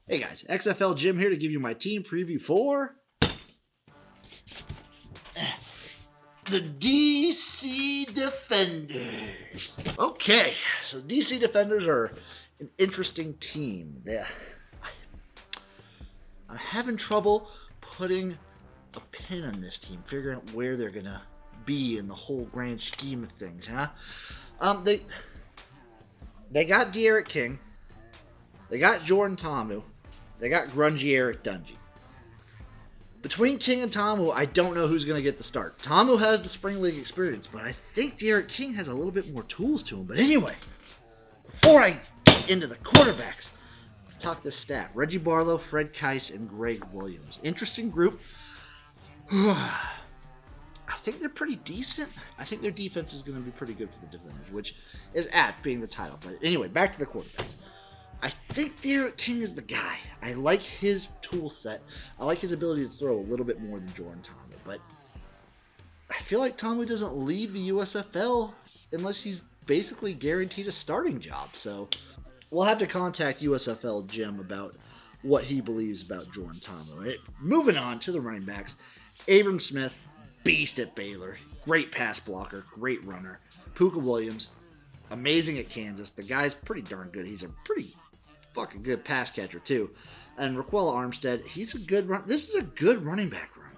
Hey guys, XFL Jim here to give you my team preview for the DC Defenders. Okay, so DC Defenders are an interesting team. I'm having trouble putting a pin on this team, figuring out where they're gonna be in the whole grand scheme of things, huh? They got De'Aaron King, they got Jordan Ta'amu, they got grungy Eric Dungy. Between King and Ta'amu, I don't know who's going to get the start. Ta'amu has the Spring League experience, but I think De'Aaron King has a little bit more tools to him. But anyway, before I get into the quarterbacks, let's talk this staff. Reggie Barlow, Fred Keiss, and Greg Williams. Interesting group. I think they're pretty decent. I think their defense is going to be pretty good for the Defenders, which is apt being the title. But anyway, back to the quarterbacks. I think De'Aaron King is the guy. I like his tool set. I like his ability to throw a little bit more than Jordan Ta'amu. But I feel like Ta'amu doesn't leave the USFL unless he's basically guaranteed a starting job. So we'll have to contact USFL Jim about what he believes about Jordan Ta'amu. Right? Moving on to the running backs. Abram Smith, beast at Baylor. Great pass blocker. Great runner. Puka Williams, amazing at Kansas. The guy's pretty darn good. He's a pretty fucking good pass catcher too. And Raquel Armstead, he's a good run. This is a good running back room.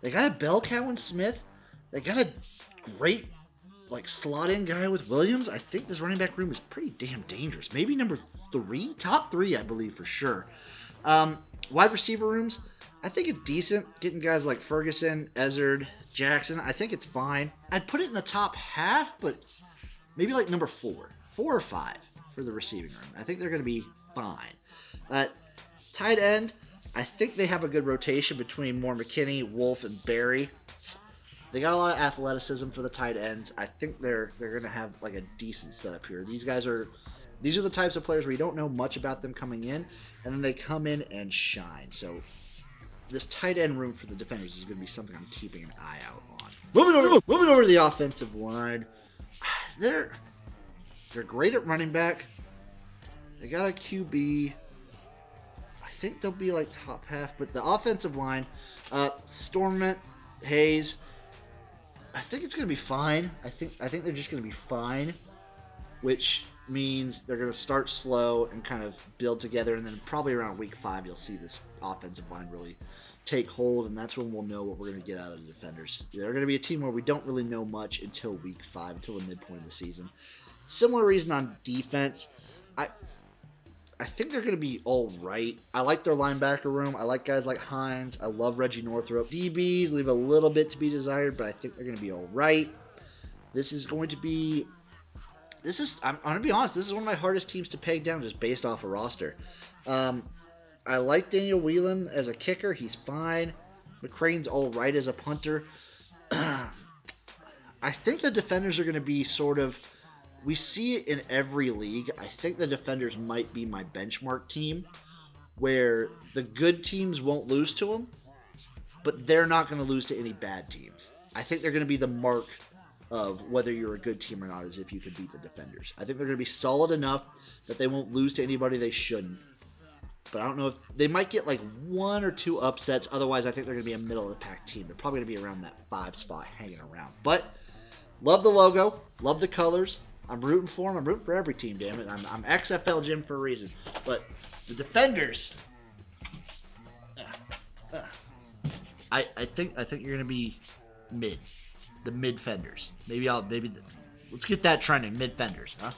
They got a bell cow in Smith. They got a great slot in guy with Williams. I think this running back room is pretty damn dangerous. Maybe number 3, top 3, I believe for sure. Wide receiver rooms, I think it's decent. Getting guys like Ferguson, Ezzard, Jackson, I think it's fine. I'd put it in the top half, but maybe like number 4 or 5 for the receiving room. I think they're going to be fine. Tight end, I think they have a good rotation between Moore McKinney, Wolf, and Barry. They got a lot of athleticism for the tight ends. I think they're going to have like a decent setup here. These are the types of players where you don't know much about them coming in, and then they come in and shine. So this tight end room for the Defenders is going to be something I'm keeping an eye out on. Moving over to the offensive line, they're great at running back. They got a QB. I think they'll be like top half, but the offensive line, Stormont, Hayes, I think it's going to be fine. I think they're just going to be fine, which means they're going to start slow and kind of build together, and then probably around week 5 you'll see this offensive line really take hold, and that's when we'll know what we're going to get out of the Defenders. They're going to be a team where we don't really know much until week 5, until the midpoint of the season. Similar reason on defense. I think they're going to be all right. I like their linebacker room. I like guys like Hines. I love Reggie Northrup. DBs leave a little bit to be desired, but I think they're going to be all right. I'm going to be honest, this is one of my hardest teams to peg down just based off a roster. I like Daniel Whelan as a kicker. He's fine. McCrane's all right as a punter. I think the Defenders are going to be sort of... We see it in every league. I think the Defenders might be my benchmark team where the good teams won't lose to them, but they're not going to lose to any bad teams. I think they're going to be the mark of whether you're a good team or not is if you can beat the Defenders. I think they're going to be solid enough that they won't lose to anybody they shouldn't. But I don't know if they might get like 1 or 2 upsets. Otherwise, I think they're going to be a middle of the pack team. They're probably going to be around that 5 spot hanging around. But love the logo. Love the colors. I'm rooting for them. I'm rooting for every team, damn it. I'm XFL Jim for a reason. But the Defenders, I think you're gonna be mid, the mid-fenders. Maybe let's get that trending, mid-fenders, huh?